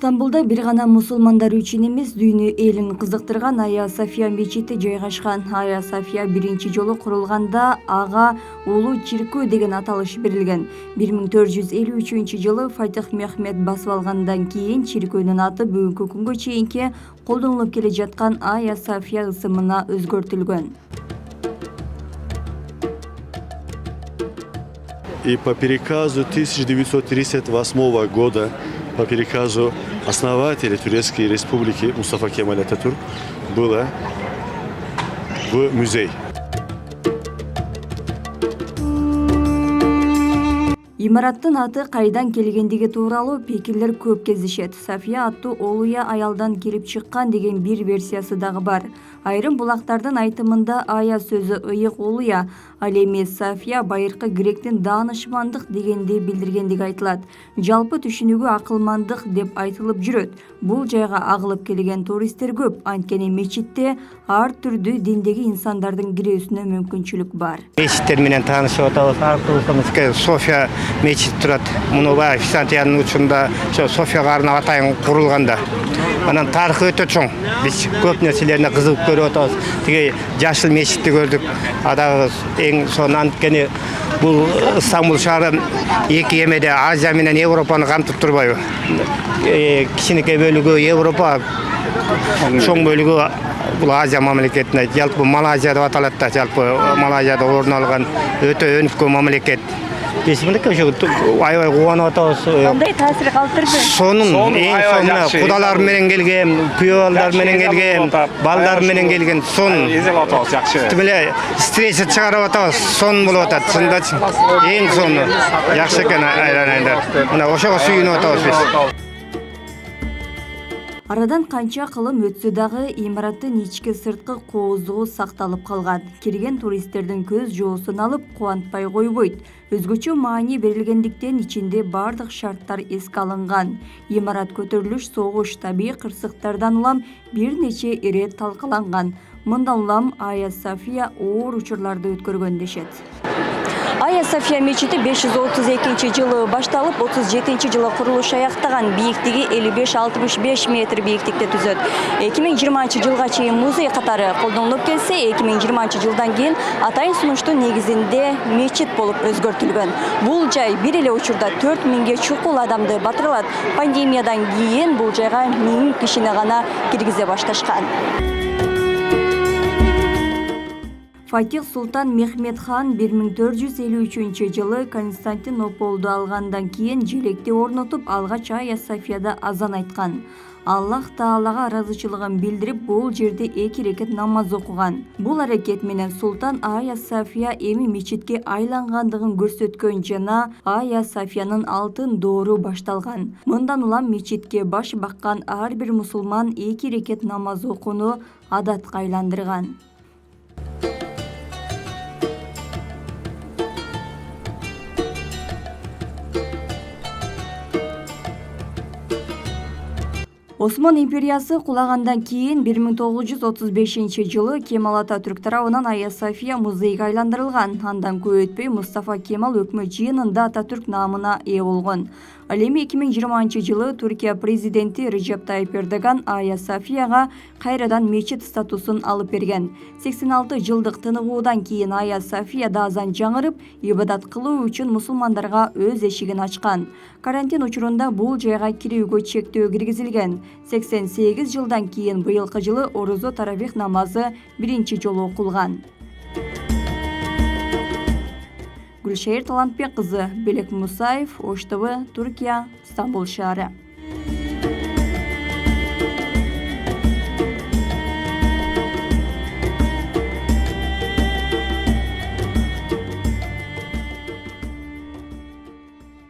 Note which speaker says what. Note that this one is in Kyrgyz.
Speaker 1: Стамбулда бир гана мусулмандар үчүн эмес, дүйнө элин кызыктырган Айя София мечити жайгашкан. Айя София биринчи жолу курулганда ага улуу чиркөө деген аталыш берилген. 1453-жылы Фатих Мехмед басып алгандан кийин чиркөөнүн аты бүгүнкү күнгө чейинки колдонулуп келе жаткан Айя София ысымына өзгөртүлгөн.
Speaker 2: И по переказу 1938 года, по переказу основателя Турецкой Республики Мустафа Кемаль Ататюрк, было в музей.
Speaker 1: Имараттын аты кайдан келгендиги тууралуу пикирлер көп кездешет. София аттуу Олуя аялдан келип чыккан деген бир версиясы дагы бар. Айрым булактардын айтымында Айя сөзү ыйык Олуя, ал эми София байыркы гректин даанышмандык дегенди билдиргендиги айтылат. Жалпы түшүнүгү акылмандык деп айтылып жүрөт. Бул жайга агылып келген туристтер көп, анткени мечитте ар түрдүү диндеги инсандардын кирүүсүнө мүмкүнчүлүк бар.
Speaker 3: Мечиттер менен таанышып атабыз. Аркылыбызга София мечит турат. Муну баягы Византиянын учунда Софияга арнап атайын курулганда. Анан тарыхы өтө чоң. Биз көп нерселерине кызыгып көрүп атабыз. Тиги жашыл мечитти көрдүк. Адагы эң сонун анткени бул Стамбул шаары эки эмеде Азия менен Европаны камтып турбайбы? Кичинекей бөлүгү Европа, чоң бөлүгү бул Азия мамлекетине, жалпы Малайзия деп аталат да, жалпы Малайзияда орун алган өтө өнүккөн мамлекет. Биз мындай аябай кубанып атабыз.
Speaker 1: Кандай таасир калтырды?
Speaker 3: Сонун эң сонуна кудалар менен келген, күйөө балдар менен келген, балдар менен келген сонун.
Speaker 4: Эзеп атабыз жакшы.
Speaker 3: Тимеле стресси чыгарып атабыз, сонун болуп атат. Чындачы эң сонуну жакшы экен айланайдар. Мына ошого сүйүнүп атабыз биз.
Speaker 1: Арадан канча кылым өтсө дагы имараттын ички сырткы кооздугу сакталып калган. Кирген туристтердин көз жоосун алып кубантпай койбойт. Өзгөчө маани берилгендиктен ичинде бардык шарттар эске алынган. Имарат көтөрүлүш, согуш, табий кырсыктардан улам бир нече ирет талкаланган. Мындан улам Айя София оор учурларды өткөргөн дешет. Айя София мечити 532-жылы башталып, 37-жылы курулуш аяктаган. Бийиктиги 55-65 метр бийиктикте түзөт. 2020-жылга чейин музей катары колдонулуп келсе, 2020-жылдан кийин атайын сунуштун негизинде мечит болуп өзгөртүлгөн. Бул жай бир эле учурда 4000ге чукул адамды батырылат. Пандемиядан кийин бул жайга 1000 кишини гана киргизе башташкан. Фатих Султан Мехмед хан 1453-жылы Константинополду алгандан кийин желекти орнотуп, алгач Айя Софияда азан айткан. Аллах Таалага ыраазычылыгын билдирип, бул жерде 2 рекет намаз окуган. Бул аракет менен султан Айя София эми мечитке айлангандыгын көрсөткөн жана Айя Софиянын алтын доору башталган. Мындан улам мечитке баш баккан ар бир мусулман 2 рекет намаз окууну адатка айландырган. Осман империясы кулагандан кийин 1935-жылы Кемал Ататюрк тарабынан Айя София музейге айландырылган. Андан көп өтпөй Мустафа Кемал өкмөт жыйынында Ататюрк наамына ээ болгон. Ал эми 2020-жылы Түркия президенти Режеп Тайип Эрдоган Айя Софияга кайрадан мечит статусун алып берген. 86 жылдык тыныгуудан кийин Айя Софияда азан жаңырып, ибадат кылуу үчүн мусулмандарга өз эшигин ачкан. Карантин учурунда бул жайга кирүүгө чектөө киргизилген. 88 жылдан кийин быйылкы жылы Орозо таравих намазы биринчи жолу окулган. Гүлшайыр Талантбек кызы, Белек Мусаев, Ош ТВ, Түркия, Стамбул шаары.